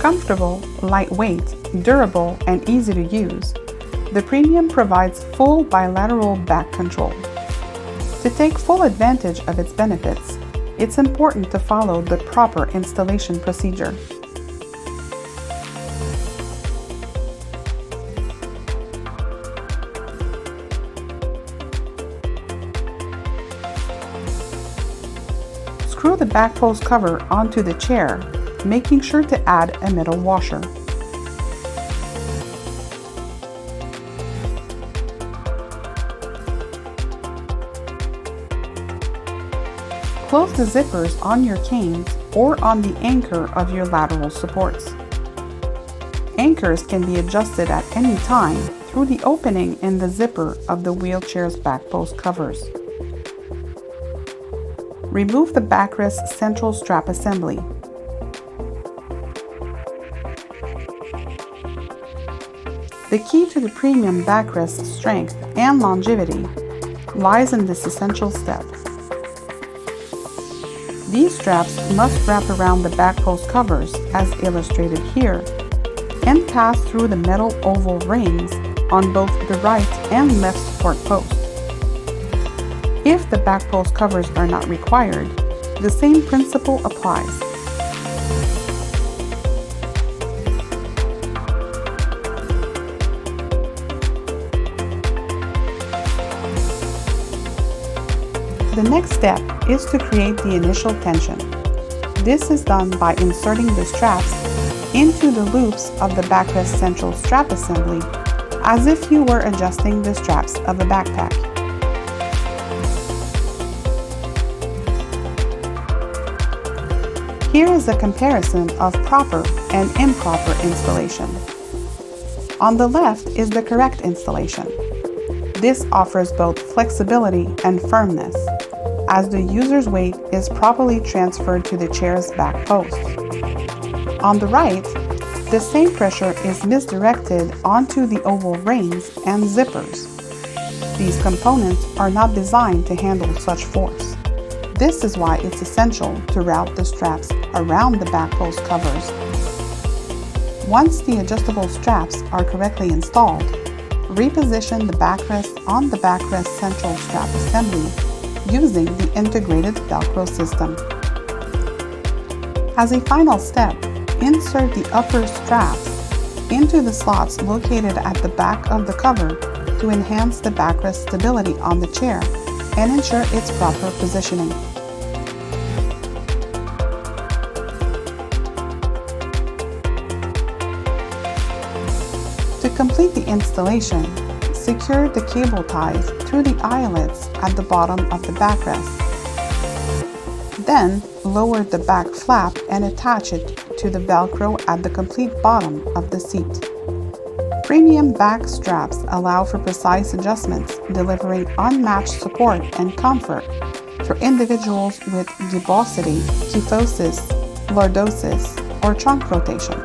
Comfortable, lightweight, durable, and easy to use, the Premium provides full bilateral back control. To take full advantage of its benefits, it's important to follow the proper installation procedure. Screw the back post cover onto the chair, making sure to add a metal washer. Close the zippers on your canes or on the anchor of your lateral supports. Anchors can be adjusted at any time through the opening in the zipper of the wheelchair's back post covers. Remove the backrest central strap assembly. The key to the Premium backrest strength and longevity lies in this essential step. These straps must wrap around the back post covers as illustrated here and pass through the metal oval rings on both the right and left support post. If the back post covers are not required, the same principle applies. The next step is to create the initial tension. This is done by inserting the straps into the loops of the backrest central strap assembly as if you were adjusting the straps of a backpack. Here is a comparison of proper and improper installation. On the left is the correct installation. This offers both flexibility and firmness, as the user's weight is properly transferred to the chair's back post. On the right, the same pressure is misdirected onto the oval rings and zippers. These components are not designed to handle such force. This is why it's essential to route the straps around the back post covers. Once the adjustable straps are correctly installed, reposition the backrest on the backrest central strap assembly using the integrated Velcro system. As a final step, insert the upper straps into the slots located at the back of the cover to enhance the backrest stability on the chair and ensure its proper positioning. To complete the installation, secure the cable ties through the eyelets at the bottom of the backrest. Then, lower the back flap and attach it to the Velcro at the complete bottom of the seat. Premium back straps allow for precise adjustments, delivering unmatched support and comfort for individuals with gibbosity, kyphosis, lordosis, or trunk rotation.